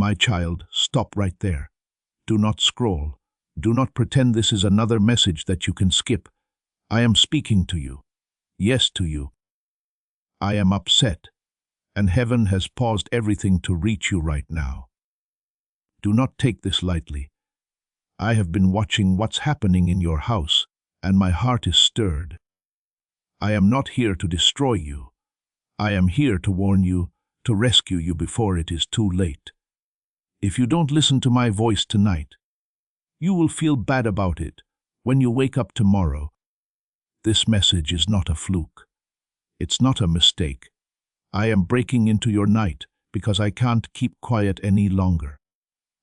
My child, stop right there. Do not scroll. Do not pretend this is another message that you can skip. I am speaking to you. Yes, to you. I am upset, and heaven has paused everything to reach you right now. Do not take this lightly. I have been watching what's happening in your house, and my heart is stirred. I am not here to destroy you. I am here to warn you, to rescue you before it is too late. If you don't listen to my voice tonight, you will feel bad about it when you wake up tomorrow. This message is not a fluke. It's not a mistake. I am breaking into your night because I can't keep quiet any longer.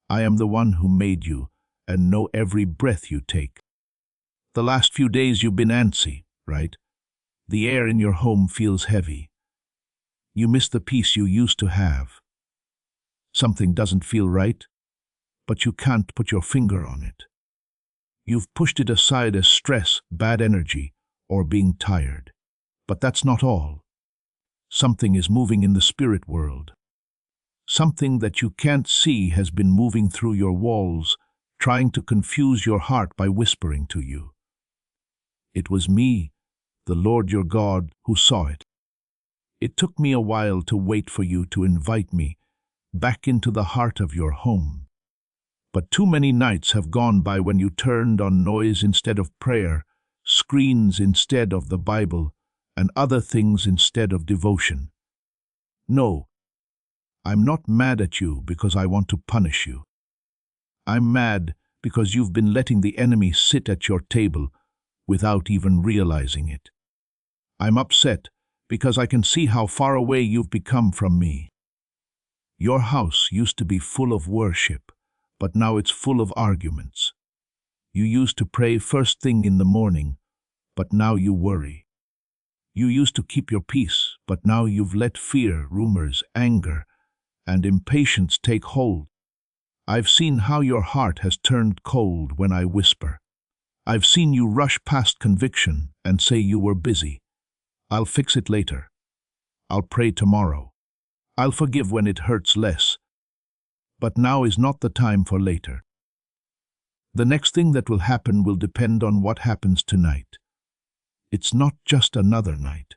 I am the one who made you and know every breath you take. The last few days you've been antsy, right? The air in your home feels heavy. You miss the peace you used to have. Something doesn't feel right, but you can't put your finger on it. You've pushed it aside as stress, bad energy, or being tired. But that's not all. Something is moving in the spirit world. Something that you can't see has been moving through your walls, trying to confuse your heart by whispering to you. It was me, the Lord your God, who saw it. It took me a while to wait for you to invite me back into the heart of your home. But too many nights have gone by when you turned on noise instead of prayer, screens instead of the Bible, and other things instead of devotion. No, I'm not mad at you because I want to punish you. I'm mad because you've been letting the enemy sit at your table without even realizing it. I'm upset because I can see how far away you've become from me. Your house used to be full of worship, but now it's full of arguments. You used to pray first thing in the morning, but now you worry. You used to keep your peace, but now you've let fear, rumors, anger, and impatience take hold. I've seen how your heart has turned cold when I whisper. I've seen you rush past conviction and say you were busy. I'll fix it later. I'll pray tomorrow. I'll forgive when it hurts less. But now is not the time for later. The next thing that will happen will depend on what happens tonight. It's not just another night.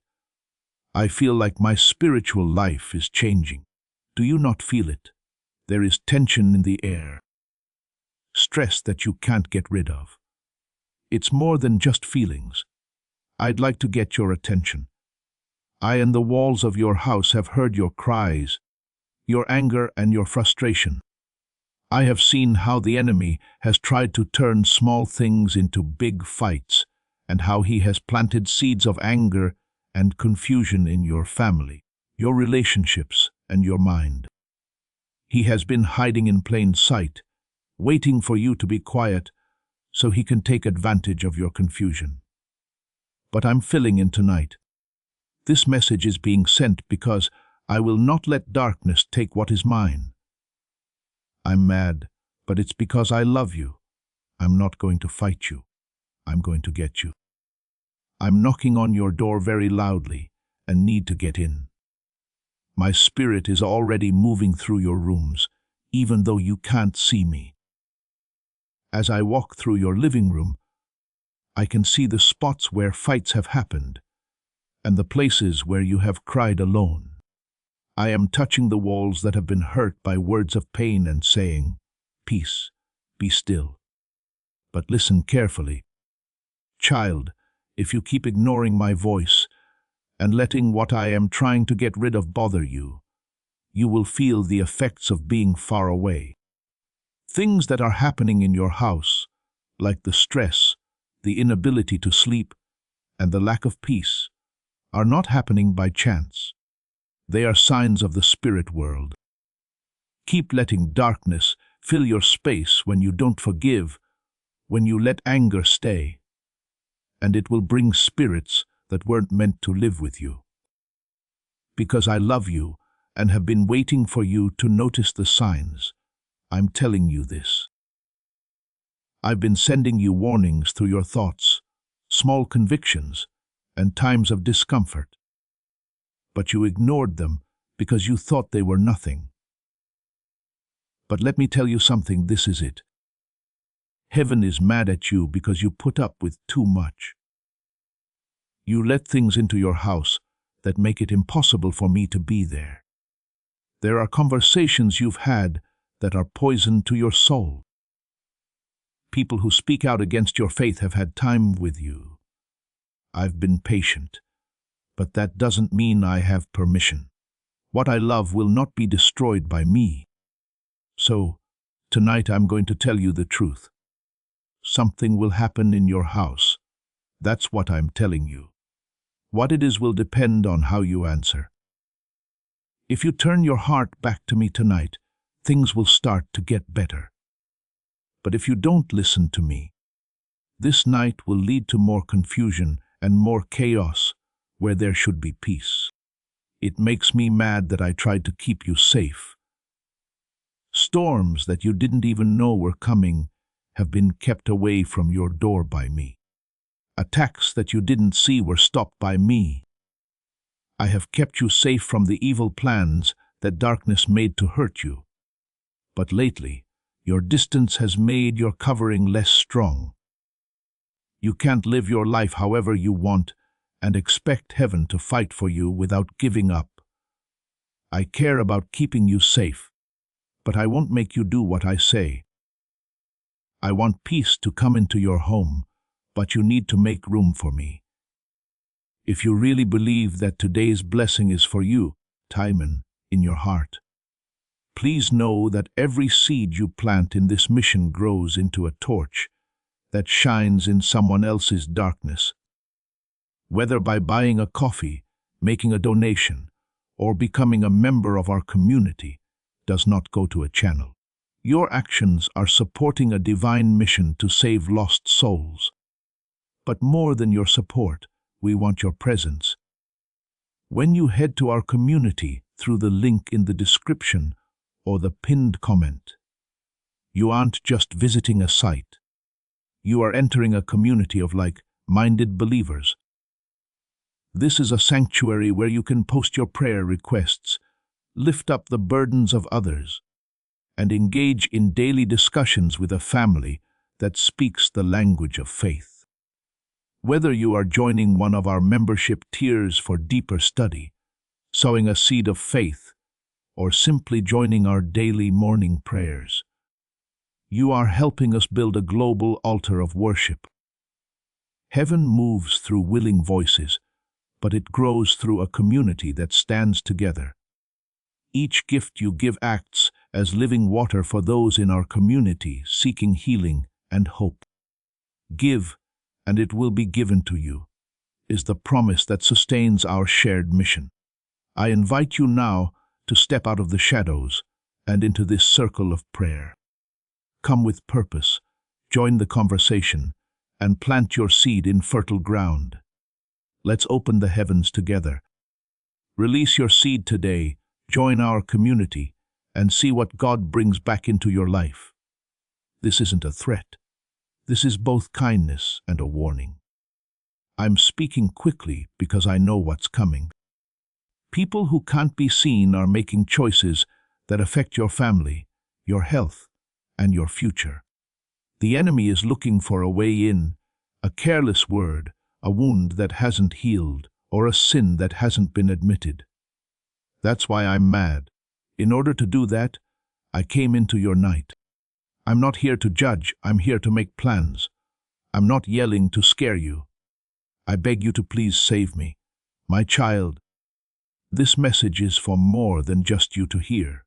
I feel like my spiritual life is changing. Do you not feel it? There is tension in the air. Stress that you can't get rid of. It's more than just feelings. I'd like to get your attention. I and the walls of your house have heard your cries, your anger and your frustration. I have seen how the enemy has tried to turn small things into big fights, and how he has planted seeds of anger and confusion in your family, your relationships, and your mind. He has been hiding in plain sight, waiting for you to be quiet so he can take advantage of your confusion. But I'm filling in tonight. This message is being sent because I will not let darkness take what is mine. I'm mad, but it's because I love you. I'm not going to fight you. I'm going to get you. I'm knocking on your door very loudly and need to get in. My spirit is already moving through your rooms, even though you can't see me. As I walk through your living room, I can see the spots where fights have happened, and the places where you have cried alone. I am touching the walls that have been hurt by words of pain and saying, "Peace, be still." But listen carefully. Child, if you keep ignoring my voice and letting what I am trying to get rid of bother you, you will feel the effects of being far away. Things that are happening in your house, like the stress, the inability to sleep, and the lack of peace, are not happening by chance. They are signs of the spirit world. Keep letting darkness fill your space when you don't forgive, when you let anger stay, and it will bring spirits that weren't meant to live with you. Because I love you and have been waiting for you to notice the signs, I'm telling you this. I've been sending you warnings through your thoughts, small convictions, and times of discomfort. But you ignored them because you thought they were nothing. But let me tell you something, this is it. Heaven is mad at you because you put up with too much. You let things into your house that make it impossible for me to be there. There are conversations you've had that are poison to your soul. People who speak out against your faith have had time with you. I've been patient, but that doesn't mean I have permission. What I love will not be destroyed by me. So, tonight I'm going to tell you the truth. Something will happen in your house. That's what I'm telling you. What it is will depend on how you answer. If you turn your heart back to me tonight, things will start to get better. But if you don't listen to me, this night will lead to more confusion and more chaos where there should be peace. It makes me mad that I tried to keep you safe. Storms that you didn't even know were coming have been kept away from your door by me. Attacks that you didn't see were stopped by me. I have kept you safe from the evil plans that darkness made to hurt you. But lately, your distance has made your covering less strong. You can't live your life however you want and expect heaven to fight for you without giving up. I care about keeping you safe, but I won't make you do what I say. I want peace to come into your home, but you need to make room for me. If you really believe that today's blessing is for you, Timon, in your heart, please know that every seed you plant in this mission grows into a torch that shines in someone else's darkness. Whether by buying a coffee, making a donation, or becoming a member of our community, does not go to a channel. Your actions are supporting a divine mission to save lost souls. But more than your support, we want your presence. When you head to our community through the link in the description or the pinned comment, you aren't just visiting a site. You are entering a community of like-minded believers. This is a sanctuary where you can post your prayer requests, lift up the burdens of others, and engage in daily discussions with a family that speaks the language of faith. Whether you are joining one of our membership tiers for deeper study, sowing a seed of faith, or simply joining our daily morning prayers, you are helping us build a global altar of worship. Heaven moves through willing voices, but it grows through a community that stands together. Each gift you give acts as living water for those in our community seeking healing and hope. Give, and it will be given to you, is the promise that sustains our shared mission. I invite you now to step out of the shadows and into this circle of prayer. Come with purpose, join the conversation, and plant your seed in fertile ground. Let's open the heavens together. Release your seed today, join our community, and see what God brings back into your life. This isn't a threat. This is both kindness and a warning. I'm speaking quickly because I know what's coming. People who can't be seen are making choices that affect your family, your health, and your future. The enemy is looking for a way in, a careless word, a wound that hasn't healed, or a sin that hasn't been admitted. That's why I'm mad. In order to do that, I came into your night. I'm not here to judge, I'm here to make plans. I'm not yelling to scare you. I beg you to please save me. My child, this message is for more than just you to hear.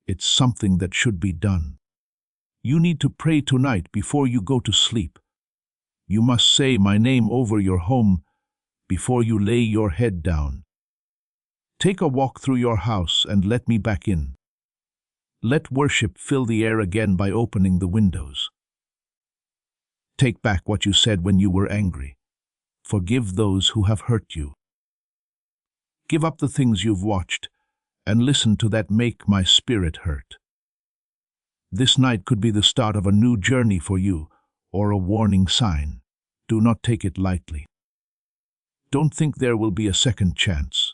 It's something that should be done. You need to pray tonight before you go to sleep. You must say my name over your home before you lay your head down. Take a walk through your house and let me back in. Let worship fill the air again by opening the windows. Take back what you said when you were angry. Forgive those who have hurt you. Give up the things you've watched and listen to that make my spirit hurt. This night could be the start of a new journey for you, or a warning sign. Do not take it lightly. Don't think there will be a second chance.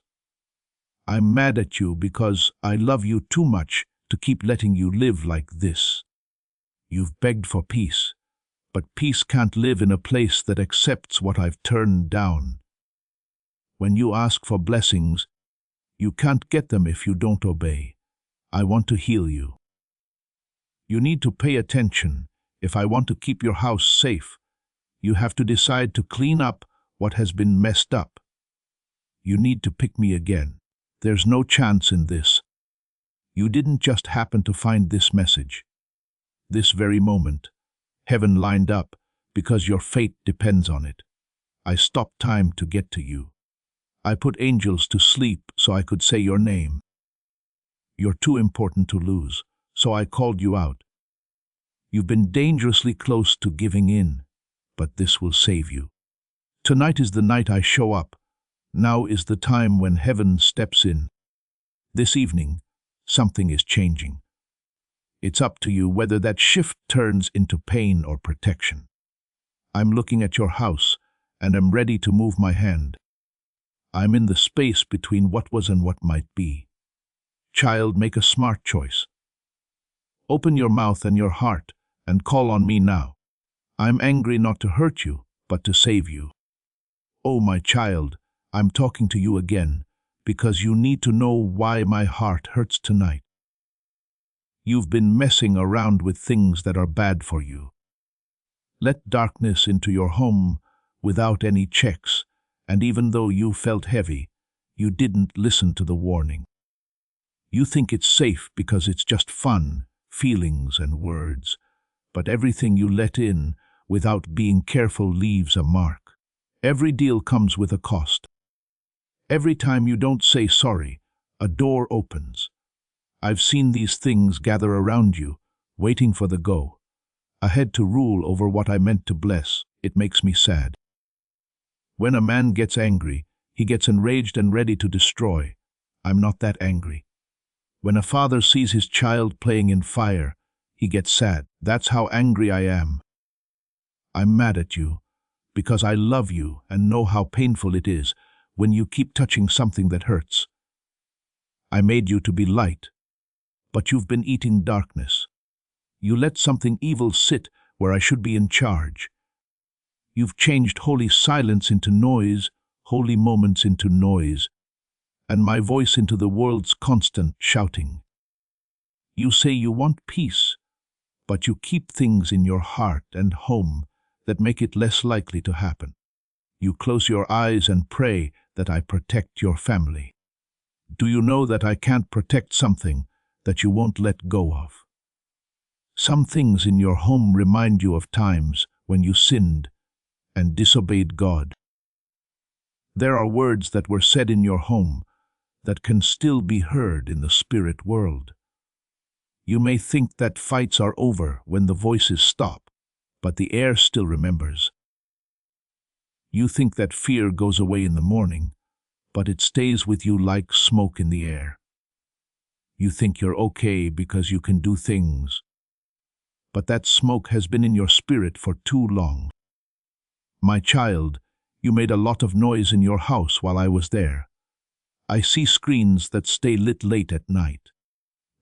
I'm mad at you because I love you too much to keep letting you live like this. You've begged for peace, but peace can't live in a place that accepts what I've turned down. When you ask for blessings, you can't get them if you don't obey. I want to heal you. You need to pay attention. If I want to keep your house safe, you have to decide to clean up what has been messed up. You need to pick me again. There's no chance in this. You didn't just happen to find this message. This very moment, heaven lined up because your fate depends on it. I stopped time to get to you. I put angels to sleep so I could say your name. You're too important to lose, so I called you out. You've been dangerously close to giving in, but this will save you. Tonight is the night I show up. Now is the time when heaven steps in. This evening, something is changing. It's up to you whether that shift turns into pain or protection. I'm looking at your house, and I'm ready to move my hand. I'm in the space between what was and what might be. Child, make a smart choice. Open your mouth and your heart and call on me now. I'm angry not to hurt you, but to save you. Oh, my child, I'm talking to you again because you need to know why my heart hurts tonight. You've been messing around with things that are bad for you. Let darkness into your home without any checks, and even though you felt heavy, you didn't listen to the warning. You think it's safe because it's just fun, feelings and words, but everything you let in without being careful leaves a mark. Every deal comes with a cost. Every time you don't say sorry, a door opens. I've seen these things gather around you, waiting for the go. A head to rule over what I meant to bless. It makes me sad. When a man gets angry, he gets enraged and ready to destroy. I'm not that angry. When a father sees his child playing in fire, he gets sad. That's how angry I am. I'm mad at you because I love you and know how painful it is when you keep touching something that hurts. I made you to be light, but you've been eating darkness. You let something evil sit where I should be in charge. You've changed holy silence into noise, holy moments into noise, and my voice into the world's constant shouting. You say you want peace, but you keep things in your heart and home that make it less likely to happen. You close your eyes and pray that I protect your family. Do you know that I can't protect something that you won't let go of? Some things in your home remind you of times when you sinned and disobeyed God. There are words that were said in your home that can still be heard in the spirit world. You may think that fights are over when the voices stop, but the air still remembers. You think that fear goes away in the morning, but it stays with you like smoke in the air. You think you're okay because you can do things, but that smoke has been in your spirit for too long. My child, you made a lot of noise in your house while I was there. I see screens that stay lit late at night,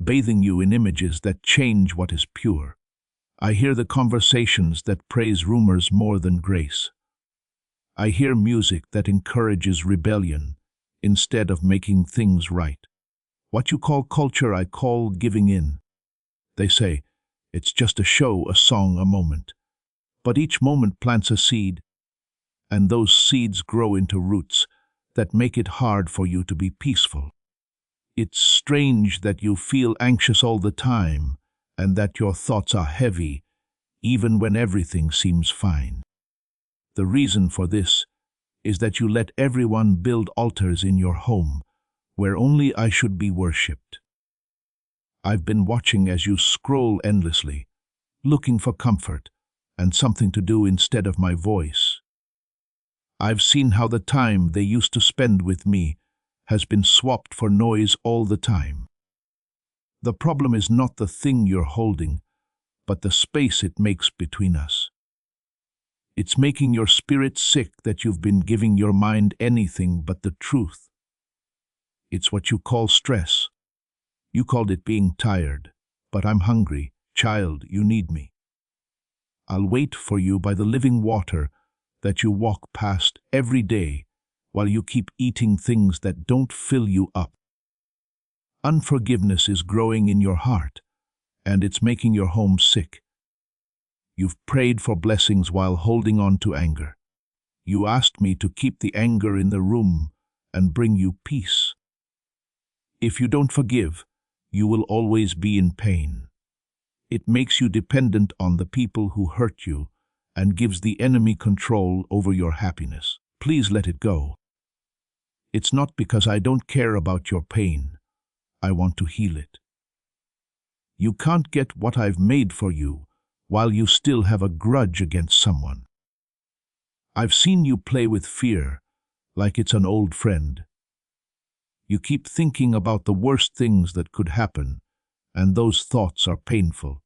bathing you in images that change what is pure. I hear the conversations that praise rumors more than grace. I hear music that encourages rebellion instead of making things right. What you call culture, I call giving in. They say, it's just a show, a song, a moment. But each moment plants a seed, and those seeds grow into roots that make it hard for you to be peaceful. It's strange that you feel anxious all the time and that your thoughts are heavy, even when everything seems fine. The reason for this is that you let everyone build altars in your home where only I should be worshipped. I've been watching as you scroll endlessly, looking for comfort and something to do instead of my voice. I've seen how the time they used to spend with me has been swapped for noise all the time. The problem is not the thing you're holding, but the space it makes between us. It's making your spirit sick that you've been giving your mind anything but the truth. It's what you call stress. You called it being tired, but I'm hungry. Child, you need me. I'll wait for you by the living water that you walk past every day while you keep eating things that don't fill you up. Unforgiveness is growing in your heart, and it's making your home sick. You've prayed for blessings while holding on to anger. You asked me to keep the anger in the room and bring you peace. If you don't forgive, you will always be in pain. It makes you dependent on the people who hurt you and gives the enemy control over your happiness. Please let it go. It's not because I don't care about your pain. I want to heal it. You can't get what I've made for you while you still have a grudge against someone. I've seen you play with fear like it's an old friend. You keep thinking about the worst things that could happen, and those thoughts are painful.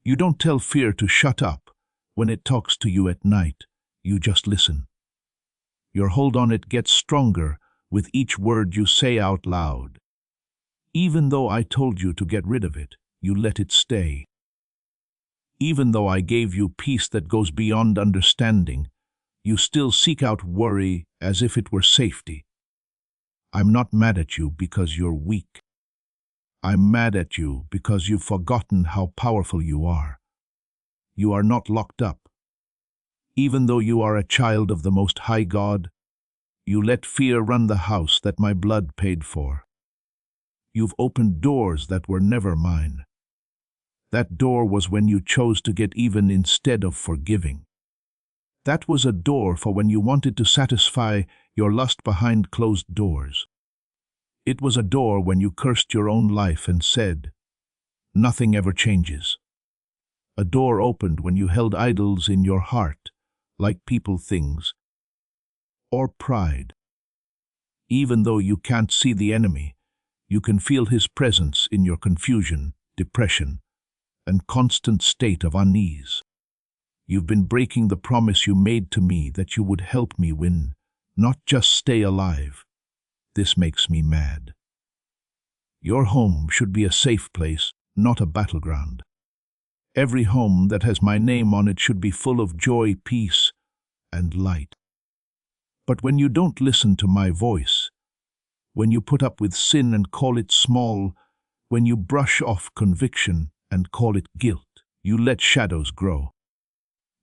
You don't tell fear to shut up when it talks to you at night. You just listen. Your hold on it gets stronger with each word you say out loud. Even though I told you to get rid of it, you let it stay. Even though I gave you peace that goes beyond understanding, you still seek out worry as if it were safety. I'm not mad at you because you're weak. I'm mad at you because you've forgotten how powerful you are. You are not locked up. Even though you are a child of the Most High God, you let fear run the house that my blood paid for. You've opened doors that were never mine. That door was when you chose to get even instead of forgiving. That was a door for when you wanted to satisfy your lust behind closed doors. It was a door when you cursed your own life and said, "Nothing ever changes." A door opened when you held idols in your heart, like people, things, or pride. Even though you can't see the enemy, you can feel his presence in your confusion, depression, and constant state of unease. You've been breaking the promise you made to me that you would help me win, not just stay alive. This makes me mad. Your home should be a safe place, not a battleground. Every home that has my name on it should be full of joy, peace, and light. But when you don't listen to my voice, when you put up with sin and call it small, when you brush off conviction and call it guilt, you let shadows grow.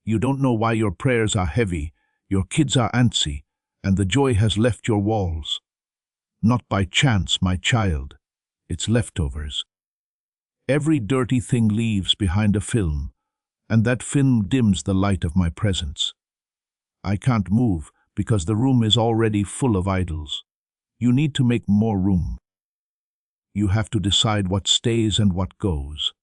You don't know why your prayers are heavy, your kids are antsy, and the joy has left your walls. Not by chance, my child. It's leftovers. Every dirty thing leaves behind a film, and that film dims the light of my presence. I can't move because the room is already full of idols. You need to make more room. You have to decide what stays and what goes.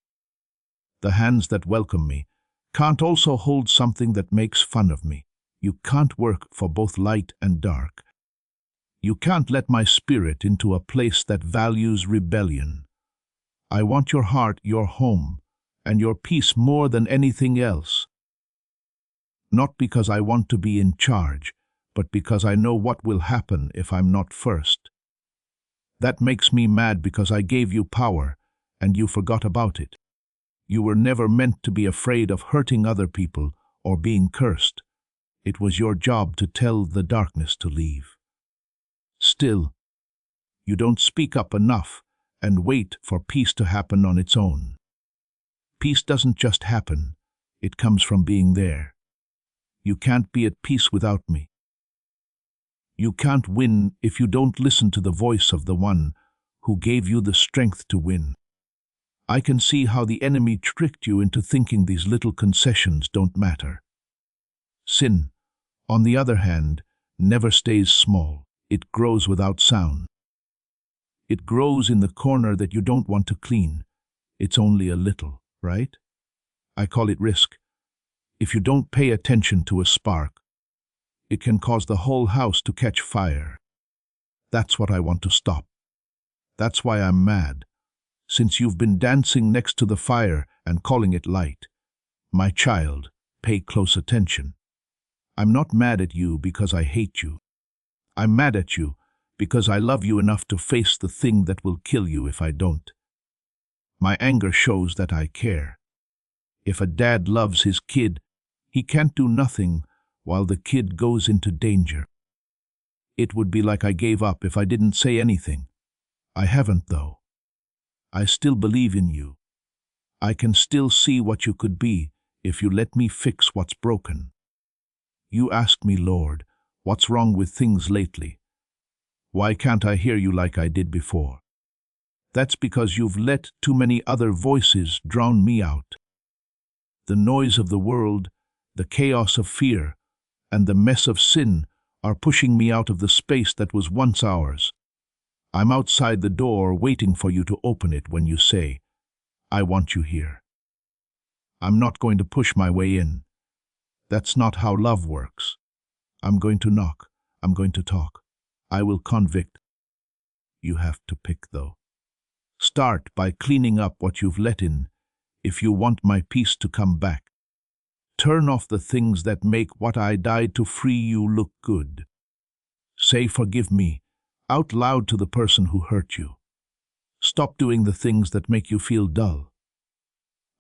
The hands that welcome me can't also hold something that makes fun of me. You can't work for both light and dark. You can't let my spirit into a place that values rebellion. I want your heart, your home, and your peace more than anything else. Not because I want to be in charge, but because I know what will happen if I'm not first. That makes me mad because I gave you power, and you forgot about it. You were never meant to be afraid of hurting other people or being cursed. It was your job to tell the darkness to leave. Still, you don't speak up enough and wait for peace to happen on its own. Peace doesn't just happen, it comes from being there. You can't be at peace without me. You can't win if you don't listen to the voice of the one who gave you the strength to win. I can see how the enemy tricked you into thinking these little concessions don't matter. Sin, on the other hand, never stays small. It grows without sound. It grows in the corner that you don't want to clean. It's only a little, right? I call it risk. If you don't pay attention to a spark, it can cause the whole house to catch fire. That's what I want to stop. That's why I'm mad. Since you've been dancing next to the fire and calling it light. My child, pay close attention. I'm not mad at you because I hate you. I'm mad at you because I love you enough to face the thing that will kill you if I don't. My anger shows that I care. If a dad loves his kid, he can't do nothing while the kid goes into danger. It would be like I gave up if I didn't say anything. I haven't, though. I still believe in you. I can still see what you could be if you let me fix what's broken. You ask me, Lord, what's wrong with things lately? Why can't I hear you like I did before? That's because you've let too many other voices drown me out. The noise of the world, the chaos of fear, and the mess of sin are pushing me out of the space that was once ours. I'm outside the door waiting for you to open it when you say, I want you here. I'm not going to push my way in. That's not how love works. I'm going to knock. I'm going to talk. I will convict. You have to pick, though. Start by cleaning up what you've let in if you want my peace to come back. Turn off the things that make what I died to free you look good. Say forgive me out loud to the person who hurt you. Stop doing the things that make you feel dull.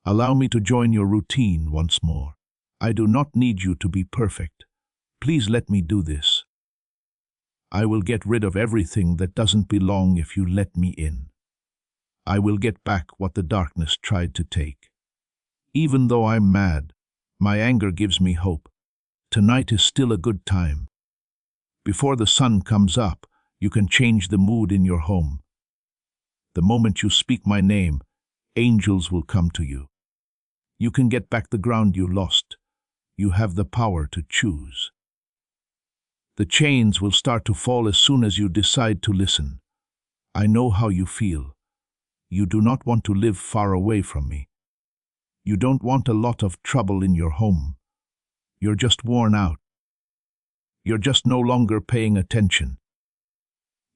Allow me to join your routine once more. I do not need you to be perfect. Please let me do this. I will get rid of everything that doesn't belong if you let me in. I will get back what the darkness tried to take. Even though I'm mad, my anger gives me hope. Tonight is still a good time. Before the sun comes up, you can change the mood in your home. The moment you speak my name, angels will come to you. You can get back the ground you lost. You have the power to choose. The chains will start to fall as soon as you decide to listen. I know how you feel. You do not want to live far away from me. You don't want a lot of trouble in your home. You're just worn out. You're just no longer paying attention.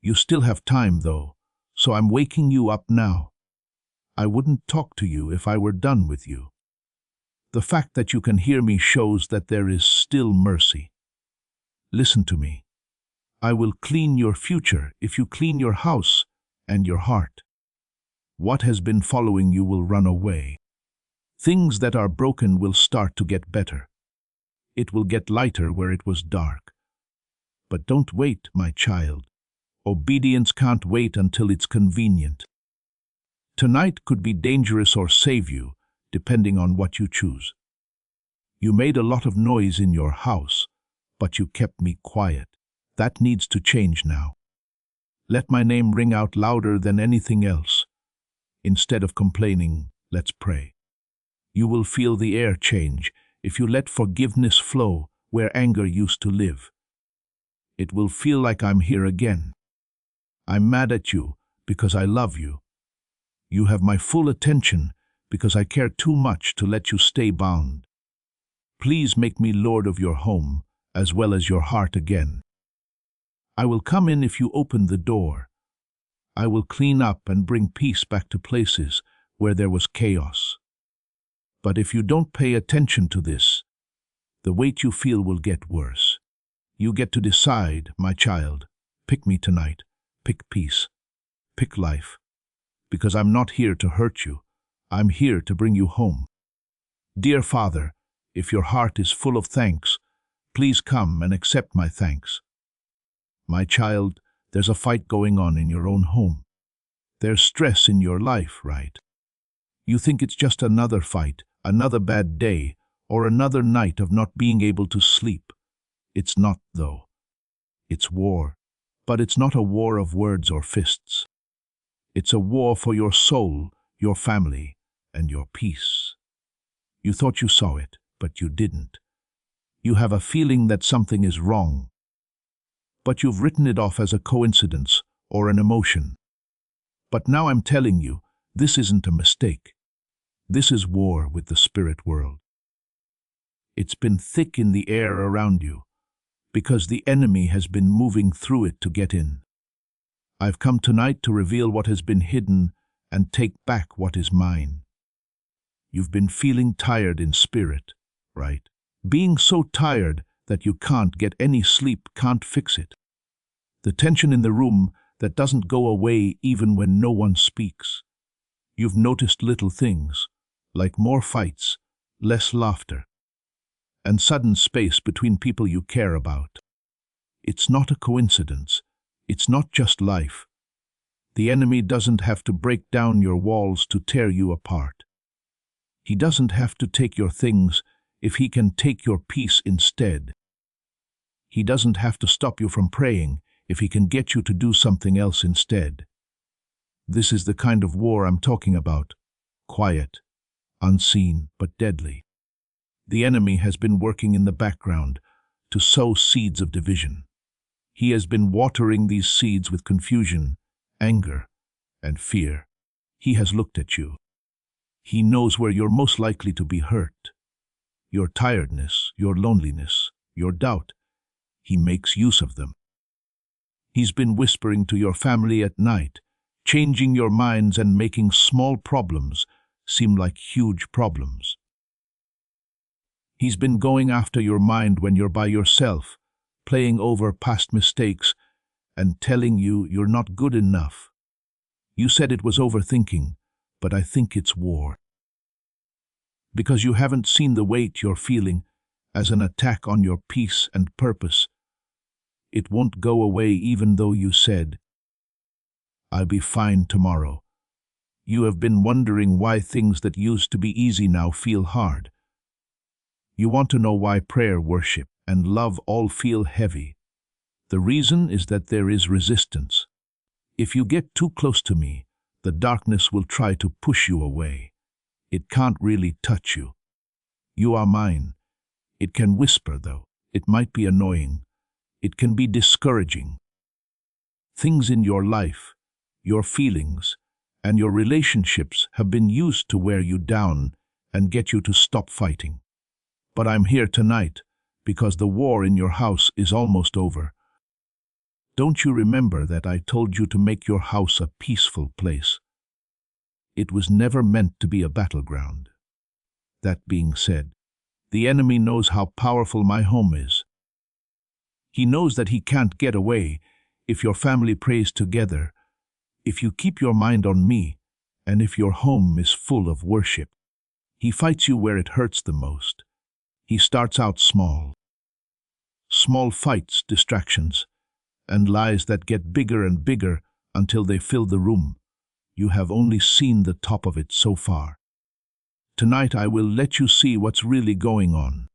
You still have time, though, so I'm waking you up now. I wouldn't talk to you if I were done with you. The fact that you can hear me shows that there is still mercy. Listen to me. I will clean your future if you clean your house and your heart. What has been following you will run away. Things that are broken will start to get better. It will get lighter where it was dark. But don't wait, my child. Obedience can't wait until it's convenient. Tonight could be dangerous or save you, depending on what you choose. You made a lot of noise in your house, but you kept me quiet. That needs to change now. Let my name ring out louder than anything else. Instead of complaining, let's pray. You will feel the air change if you let forgiveness flow where anger used to live. It will feel like I'm here again. I'm mad at you because I love you. You have my full attention because I care too much to let you stay bound. Please make me Lord of your home as well as your heart again. I will come in if you open the door. I will clean up and bring peace back to places where there was chaos. But if you don't pay attention to this, the weight you feel will get worse. You get to decide, my child. Pick me tonight. Pick peace. Pick life. Because I'm not here to hurt you. I'm here to bring you home. Dear Father, if your heart is full of thanks, please come and accept my thanks. My child, there's a fight going on in your own home. There's stress in your life, right? You think it's just another fight, another bad day, or another night of not being able to sleep. It's not, though. It's war, but it's not a war of words or fists. It's a war for your soul, your family, and your peace. You thought you saw it, but you didn't. You have a feeling that something is wrong, but you've written it off as a coincidence or an emotion. But now I'm telling you, this isn't a mistake. This is war with the spirit world. It's been thick in the air around you, because the enemy has been moving through it to get in. I've come tonight to reveal what has been hidden and take back what is mine. You've been feeling tired in spirit, right? Being so tired that you can't get any sleep can't fix it. The tension in the room that doesn't go away even when no one speaks. You've noticed little things, like more fights, less laughter, and sudden space between people you care about. It's not a coincidence. It's not just life. The enemy doesn't have to break down your walls to tear you apart. He doesn't have to take your things if he can take your peace instead. He doesn't have to stop you from praying if he can get you to do something else instead. This is the kind of war I'm talking about. Quiet, unseen, but deadly. The enemy has been working in the background to sow seeds of division. He has been watering these seeds with confusion, anger, and fear. He has looked at you. He knows where you're most likely to be hurt. Your tiredness, your loneliness, your doubt. He makes use of them. He's been whispering to your family at night, changing your minds and making small problems seem like huge problems. He's been going after your mind when you're by yourself, playing over past mistakes and telling you you're not good enough. You said it was overthinking, but I think it's war. Because you haven't seen the weight you're feeling as an attack on your peace and purpose. It won't go away even though you said, "I'll be fine tomorrow." You have been wondering why things that used to be easy now feel hard. You want to know why prayer, worship, and love all feel heavy. The reason is that there is resistance. If you get too close to me, the darkness will try to push you away. It can't really touch you. You are mine. It can whisper, though. It might be annoying. It can be discouraging. Things in your life, your feelings, and your relationships have been used to wear you down and get you to stop fighting. But I'm here tonight because the war in your house is almost over. Don't you remember that I told you to make your house a peaceful place? It was never meant to be a battleground. That being said, the enemy knows how powerful my home is. He knows that he can't get away if your family prays together, if you keep your mind on me, and if your home is full of worship. He fights you where it hurts the most. He starts out small. Small fights, distractions, and lies that get bigger and bigger until they fill the room. You have only seen the top of it so far. Tonight I will let you see what's really going on.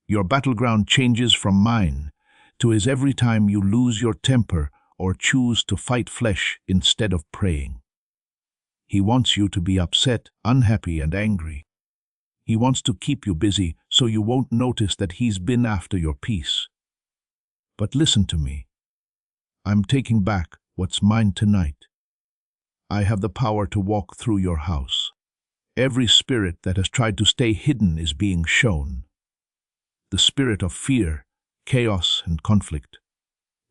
Your battleground changes from mine to his every time you lose your temper or choose to fight flesh instead of praying. He wants you to be upset, unhappy, and angry. He wants to keep you busy so you won't notice that he's been after your peace. But listen to me. I'm taking back what's mine tonight. I have the power to walk through your house. Every spirit that has tried to stay hidden is being shown. The spirit of fear, chaos, and conflict.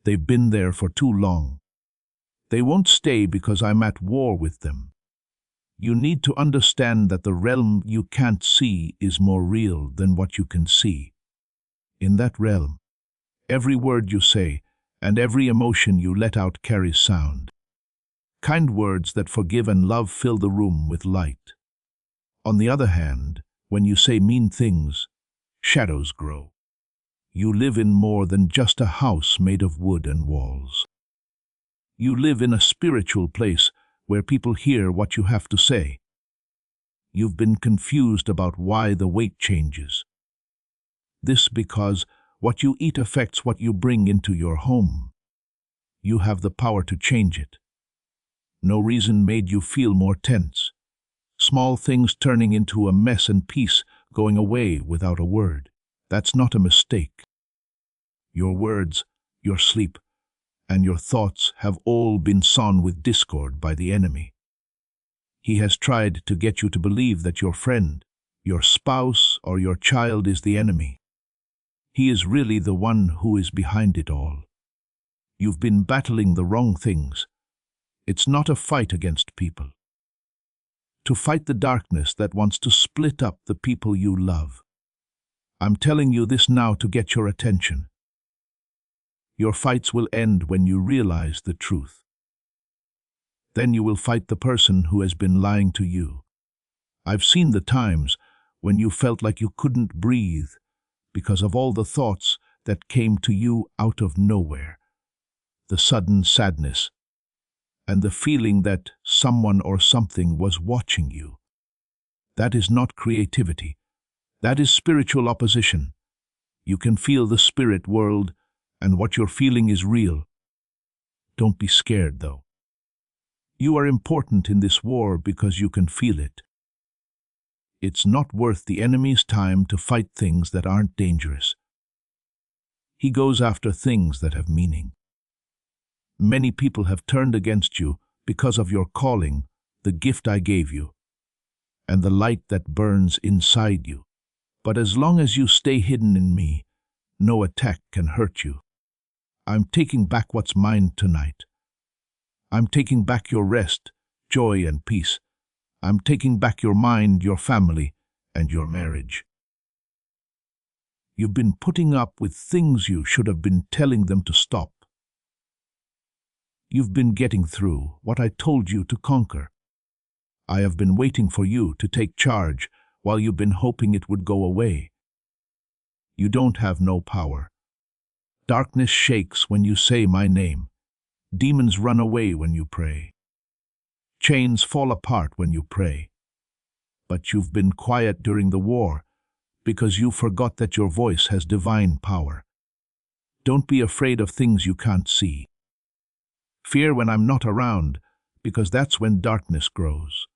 They've been there for too long. They won't stay because I'm at war with them. You need to understand that the realm you can't see is more real than what you can see. In that realm, every word you say and every emotion you let out carries sound. Kind words that forgive and love fill the room with light. On the other hand, when you say mean things, shadows grow. You live in more than just a house made of wood and walls. You live in a spiritual place where people hear what you have to say. You've been confused about why the weight changes. This because what you eat affects what you bring into your home. You have the power to change it. No reason made you feel more tense. Small things turning into a mess and peace going away without a word. That's not a mistake. Your words, your sleep, and your thoughts have all been sown with discord by the enemy. He has tried to get you to believe that your friend, your spouse, or your child is the enemy. He is really the one who is behind it all. You've been battling the wrong things. It's not a fight against people. To fight the darkness that wants to split up the people you love. I'm telling you this now to get your attention. Your fights will end when you realize the truth. Then you will fight the person who has been lying to you. I've seen the times when you felt like you couldn't breathe because of all the thoughts that came to you out of nowhere. The sudden sadness and the feeling that someone or something was watching you. That is not creativity. That is spiritual opposition. You can feel the spirit world, and what you're feeling is real. Don't be scared, though. You are important in this war because you can feel it. It's not worth the enemy's time to fight things that aren't dangerous. He goes after things that have meaning. Many people have turned against you because of your calling, the gift I gave you, and the light that burns inside you. But as long as you stay hidden in me, no attack can hurt you. I'm taking back what's mine tonight. I'm taking back your rest, joy, and peace. I'm taking back your mind, your family, and your marriage. You've been putting up with things you should have been telling them to stop. You've been getting through what I told you to conquer. I have been waiting for you to take charge while you've been hoping it would go away. You don't have no power. Darkness shakes when you say my name. Demons run away when you pray. Chains fall apart when you pray. But you've been quiet during the war because you forgot that your voice has divine power. Don't be afraid of things you can't see. Fear when I'm not around, because that's when darkness grows.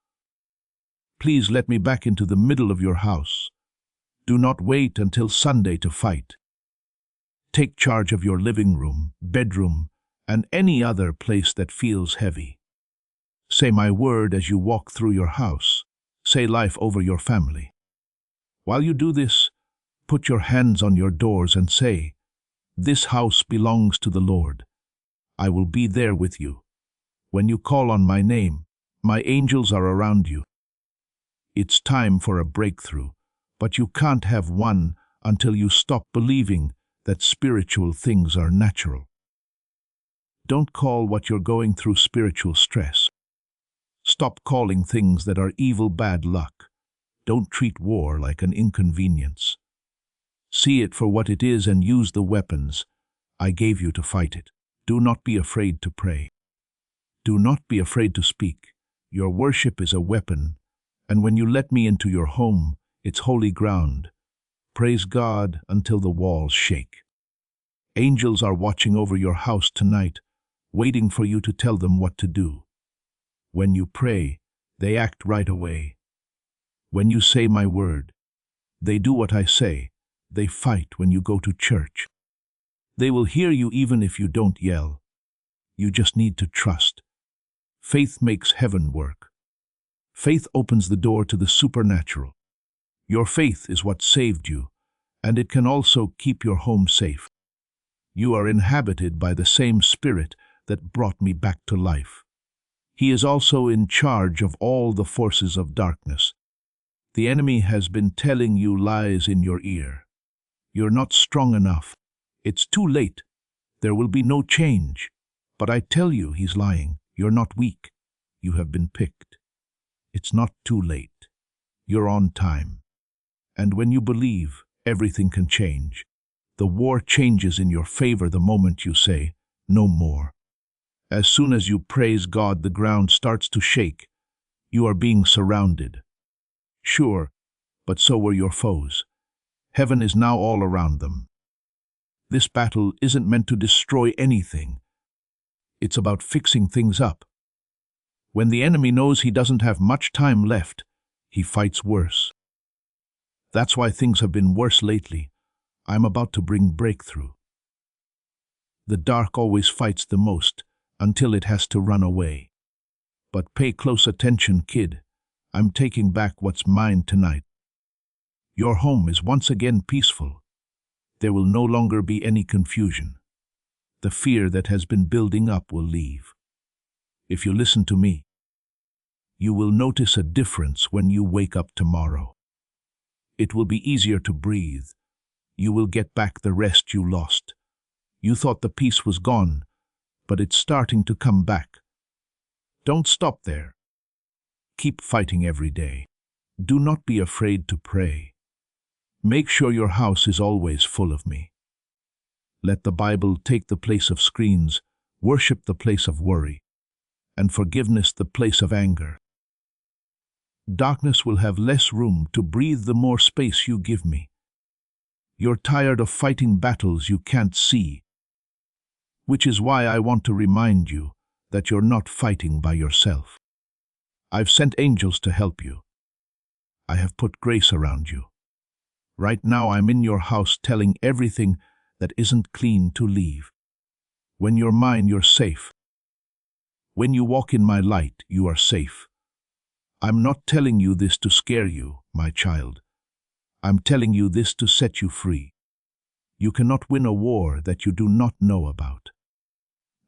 Please let me back into the middle of your house. Do not wait until Sunday to fight. Take charge of your living room, bedroom, and any other place that feels heavy. Say my word as you walk through your house. Say life over your family. While you do this, put your hands on your doors and say, "This house belongs to the Lord. I will be there with you. When you call on my name, my angels are around you." It's time for a breakthrough, but you can't have one until you stop believing that spiritual things are natural. Don't call what you're going through spiritual stress. Stop calling things that are evil bad luck. Don't treat war like an inconvenience. See it for what it is and use the weapons I gave you to fight it. Do not be afraid to pray. Do not be afraid to speak. Your worship is a weapon, and when you let me into your home, it's holy ground. Praise God until the walls shake. Angels are watching over your house tonight, waiting for you to tell them what to do. When you pray, they act right away. When you say my word, they do what I say. They fight when you go to church. They will hear you even if you don't yell. You just need to trust. Faith makes heaven work. Faith opens the door to the supernatural. Your faith is what saved you, and it can also keep your home safe. You are inhabited by the same Spirit that brought me back to life. He is also in charge of all the forces of darkness. The enemy has been telling you lies in your ear. You're not strong enough. It's too late. There will be no change. But I tell you, he's lying. You're not weak. You have been picked. It's not too late. You're on time. And when you believe, everything can change. The war changes in your favor the moment you say, "No more." As soon as you praise God, the ground starts to shake. You are being surrounded. Sure, but so were your foes. Heaven is now all around them. This battle isn't meant to destroy anything. It's about fixing things up. When the enemy knows he doesn't have much time left, he fights worse. That's why things have been worse lately. I'm about to bring breakthrough. The dark always fights the most until it has to run away. But pay close attention, kid. I'm taking back what's mine tonight. Your home is once again peaceful. There will no longer be any confusion. The fear that has been building up will leave. If you listen to me, you will notice a difference when you wake up tomorrow. It will be easier to breathe. You will get back the rest you lost. You thought the peace was gone, but it's starting to come back. Don't stop there. Keep fighting every day. Do not be afraid to pray. Make sure your house is always full of me. Let the Bible take the place of screens, worship the place of worry, and forgiveness the place of anger. Darkness will have less room to breathe the more space you give me. You're tired of fighting battles you can't see, which is why I want to remind you that you're not fighting by yourself. I've sent angels to help you. I have put grace around you. Right now I'm in your house telling everything that isn't clean to leave. When you're mine, you're safe. When you walk in my light, you are safe. I'm not telling you this to scare you, my child. I'm telling you this to set you free. You cannot win a war that you do not know about.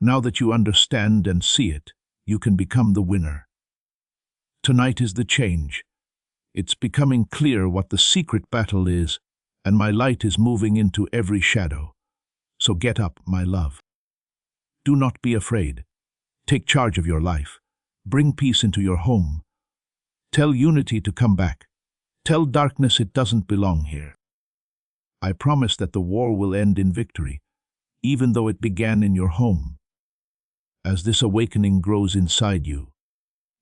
Now that you understand and see it, you can become the winner. Tonight is the change. It's becoming clear what the secret battle is, and my light is moving into every shadow. So get up, my love. Do not be afraid. Take charge of your life. Bring peace into your home. Tell unity to come back. Tell darkness it doesn't belong here. I promise that the war will end in victory, even though it began in your home. As this awakening grows inside you,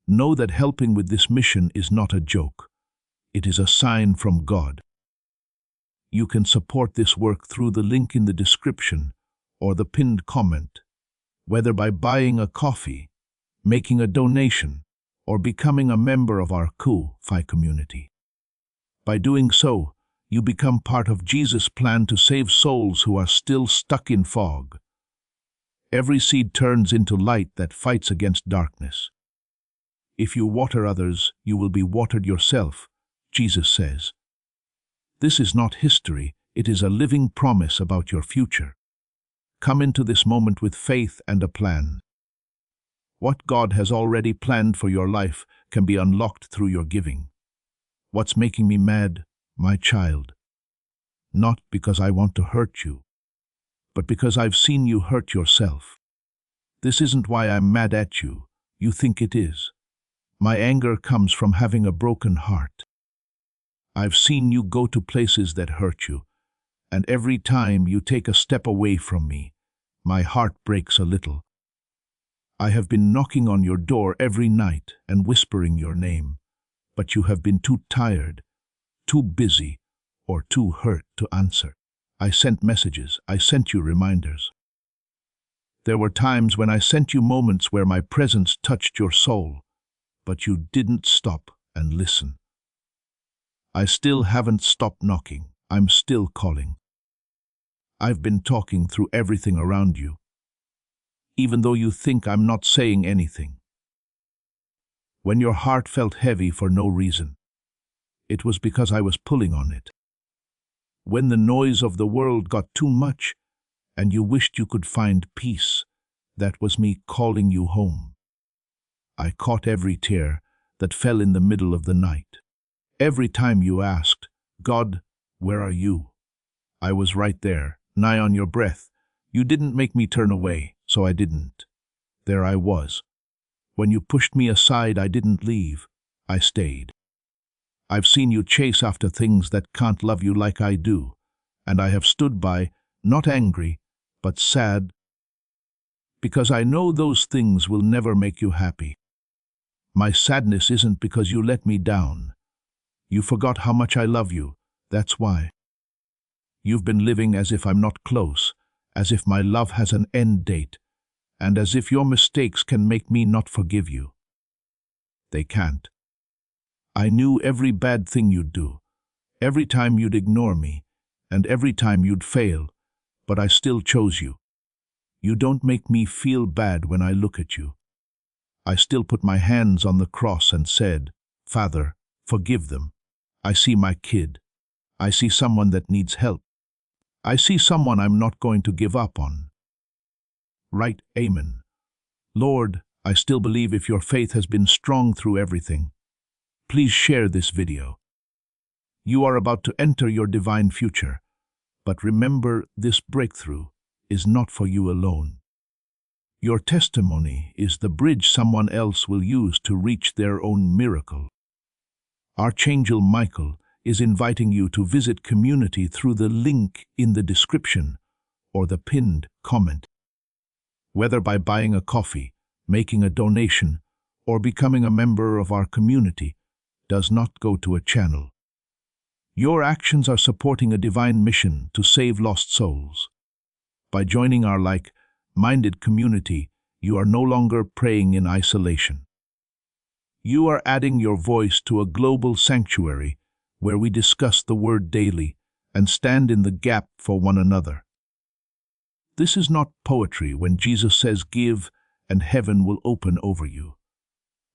know that helping with this mission is not a joke. It is a sign from God. You can support this work through the link in the description or the pinned comment, whether by buying a coffee, making a donation, or becoming a member of our Ko-Fi community. By doing so, you become part of Jesus' plan to save souls who are still stuck in fog. Every seed turns into light that fights against darkness. If you water others, you will be watered yourself, Jesus says. This is not history, it is a living promise about your future. Come into this moment with faith and a plan. What God has already planned for your life can be unlocked through your giving. What's making me mad, my child? Not because I want to hurt you, but because I've seen you hurt yourself. This isn't why I'm mad at you. You think it is. My anger comes from having a broken heart. I've seen you go to places that hurt you, and every time you take a step away from me, my heart breaks a little. I have been knocking on your door every night and whispering your name, but you have been too tired, too busy, or too hurt to answer. I sent messages, I sent you reminders. There were times when I sent you moments where my presence touched your soul, but you didn't stop and listen. I still haven't stopped knocking. I'm still calling. I've been talking through everything around you, even though you think I'm not saying anything. When your heart felt heavy for no reason, it was because I was pulling on it. When the noise of the world got too much and you wished you could find peace, that was me calling you home. I caught every tear that fell in the middle of the night. Every time you asked, God, where are you? I was right there, nigh on your breath. You didn't make me turn away, so I didn't. There I was. When you pushed me aside, I didn't leave. I stayed. I've seen you chase after things that can't love you like I do, and I have stood by, not angry, but sad, because I know those things will never make you happy. My sadness isn't because you let me down. You forgot how much I love you, that's why. You've been living as if I'm not close, as if my love has an end date, and as if your mistakes can make me not forgive you. They can't. I knew every bad thing you'd do, every time you'd ignore me, and every time you'd fail, but I still chose you. You don't make me feel bad when I look at you. I still put my hands on the cross and said, Father, forgive them. I see my kid. I see someone that needs help. I see someone I'm not going to give up on. Right, amen. Lord, I still believe if your faith has been strong through everything, please share this video. You are about to enter your divine future, but remember this breakthrough is not for you alone. Your testimony is the bridge someone else will use to reach their own miracle. Archangel Michael is inviting you to visit community through the link in the description or the pinned comment. Whether by buying a coffee, making a donation, or becoming a member of our community, does not go to a channel. Your actions are supporting a divine mission to save lost souls. By joining our like-minded community, you are no longer praying in isolation. You are adding your voice to a global sanctuary where we discuss the Word daily and stand in the gap for one another. This is not poetry when Jesus says, "Give, and heaven will open over you."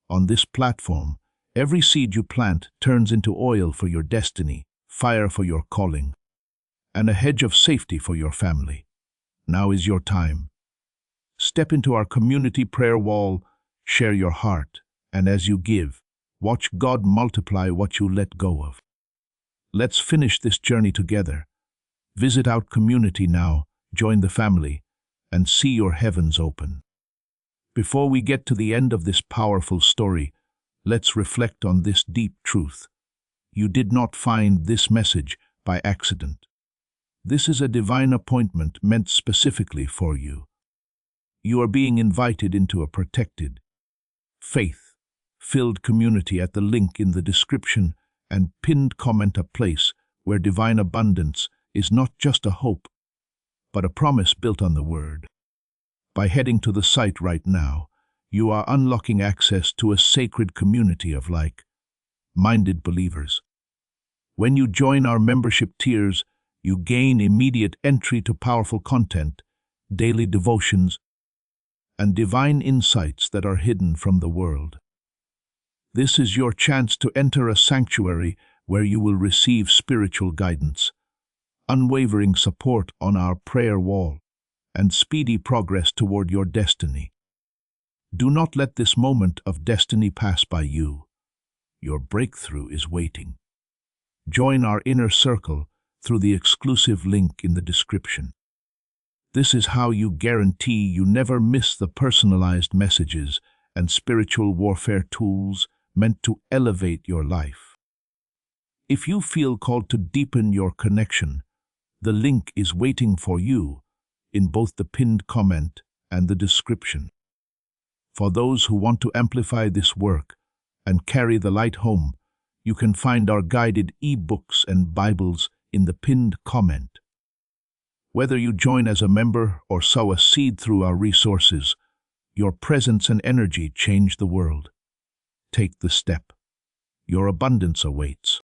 On this platform, every seed you plant turns into oil for your destiny, fire for your calling, and a hedge of safety for your family. Now is your time. Step into our community prayer wall, share your heart, and as you give, watch God multiply what you let go of. Let's finish this journey together. Visit our community now, join the family, and see your heavens open. Before we get to the end of this powerful story, let's reflect on this deep truth. You did not find this message by accident. This is a divine appointment meant specifically for you. You are being invited into a protected, faith-filled community at the link in the description and pinned comment, a place where divine abundance is not just a hope, but a promise built on the Word. By heading to the site right now, you are unlocking access to a sacred community of like-minded believers. When you join our membership tiers, you gain immediate entry to powerful content, daily devotions, and divine insights that are hidden from the world. This is your chance to enter a sanctuary where you will receive spiritual guidance, unwavering support on our prayer wall, and speedy progress toward your destiny. Do not let this moment of destiny pass by you. Your breakthrough is waiting. Join our inner circle through the exclusive link in the description. This is how you guarantee you never miss the personalized messages and spiritual warfare tools meant to elevate your life. If you feel called to deepen your connection, the link is waiting for you in both the pinned comment and the description. For those who want to amplify this work and carry the light home, you can find our guided e-books and Bibles in the pinned comment. Whether you join as a member or sow a seed through our resources, your presence and energy change the world. Take the step. Your abundance awaits.